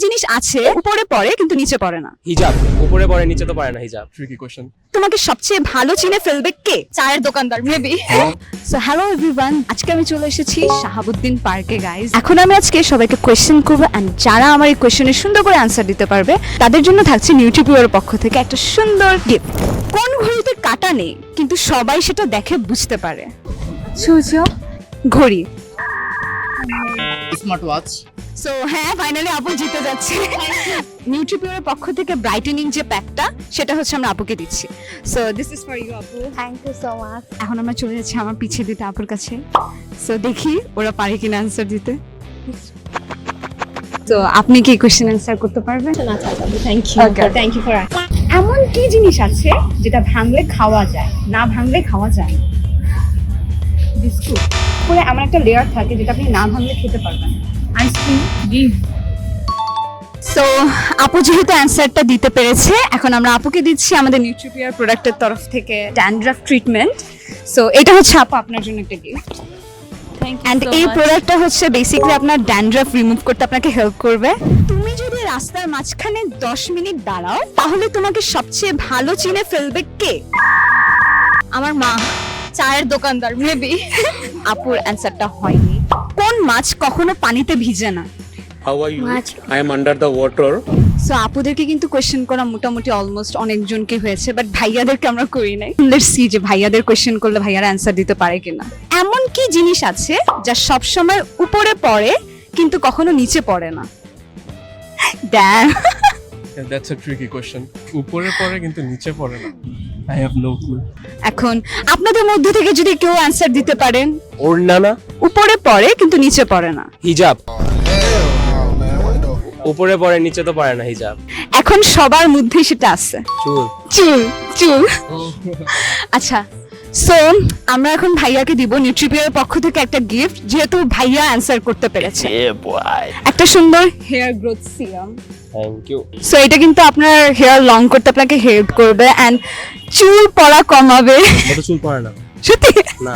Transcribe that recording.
জিনিস আছে উপরে পড়ে কিন্তু নিচে পড়ে না? হিজাব উপরে পড়ে নিচে তো পড়ে না হিজাব। Tricky question. তোমাকে সবচেয়ে ভালো চিনে ফেলবে কে? চায়ের দোকানদার মেবি। সো হ্যালো এভরিওয়ান, আজকে আমি চলে এসেছি শাহাবুদ্দিন পার্কে গাইস। এখন আমি আজকে সবাইকে কোয়েশ্চেন করব এন্ড যারা আমার এই কোয়েশ্চেনের সুন্দর করে অ্যানসার দিতে পারবে তাদের জন্য থাকছে নিউট্রিপিওর পক্ষ থেকে একটা সুন্দর গিফট। কোন ঘড়িতে কাঁটা নেই কিন্তু সবাই সেটা দেখে বুঝতে পারে? ঘড়ি। Smart watch. সো হ্যাঁ, ফাইনালি আপু জিতে যাচ্ছে। নিউট্রিপিওরের পক্ষ থেকে ব্রাইটেনিং যে প্যাকটা সেটা হচ্ছে আমরা আপুকে দিচ্ছি। So this is for you আপু। Thank you so much. এখন আমরা চলে যাচ্ছি আমার পিছিয়ে দিতে আপুর কাছে। সো দেখি ওরা পারে কিনা অ্যান্সার দিতে। তো আপনি কি কোশ্চেন অ্যান্সার করতে পারবেন? আচ্ছা thank you. Okay. Thank you for এমন কি জিনিস আছে যেটা ভাঙলে খাওয়া যায়, না ভাঙলে খাওয়া যায় না? বিস্কুট পরে এমন একটা লেয়ার থাকে যেটা আপনি না ভাঙলে খেতে পারবেন। আইসক্রিম। ডিম। সো আপু যেহেতু অ্যান্সারটা দিতে পেরেছে, এখন আমরা আপুকে দিচ্ছি আমাদের নিউট্রিপিয়ার প্রোডাক্টের তরফ থেকে ড্যান্ড্রাফ ট্রিটমেন্ট। সো এটা হচ্ছে আপু আপনার জন্য একটা গিফট। থ্যাংক এন্ড ইউ এই প্রোডাক্টটা হচ্ছে বেসিক্যালি আপনার ড্যান্ড্রাফ রিমুভ করতে আপনাকে হেল্প করবে। তুমি যদি রাস্তার মাঝখানে 10 মিনিট দাঁড়াও তাহলে তোমাকে সবচেয়ে ভালো চিনে ফেলবে কে? আমার মা, চায়ের দোকানদার মেবি। আপুর অ্যান্সারটা হয়নি। কোন মাছ কখনো পানিতে ভিজে না? How are you? Much. I am under the water. So আপুদেরকে কিন্তু কোয়েশ্চেন করা মোটামুটি অলমোস্ট অনেকজনকে হয়েছে, বাট ভাইয়াদেরকে আমরা করি নাই। লেটস সি যে ভাইয়াদের কোয়েশ্চেন করলে ভাইয়ারা অ্যান্সার দিতে পারে কিনা। এমন কি জিনিস আছে যা সব সময় উপরে পড়ে কিন্তু কখনো নিচে পড়ে না? Damn. That's a tricky question. উপরে পড়ে কিন্তু নিচে পড়ে না। I have no clue. এখন আপনাদের মধ্যে থেকে যদি কেউ অ্যান্সার দিতে পারেন। ওড়না না? উপরে পড়ে কিন্তু নিচে পড়ে না। হিজাব উপরে পড়ে নিচে তো পড়ে না হিজাব। এখন সবার মধ্যে সেটা আছে। চুল। চুল। চুল। আচ্ছা, সো আমরা এখন ভাইয়াকে দিব নিউট্রিপিয়ার পক্ষ থেকে একটা গিফট, যেহেতু ভাইয়া অ্যান্সার করতে পেরেছে। একটা সুন্দর hair growth serum. Thank you. So এটা কিন্তু আপনার হেয়ার লং করতে আপনাকে হেল্প করবে এন্ড চুল পড়া কমাবে। কত চুল পড়ে না? সত্যি? না।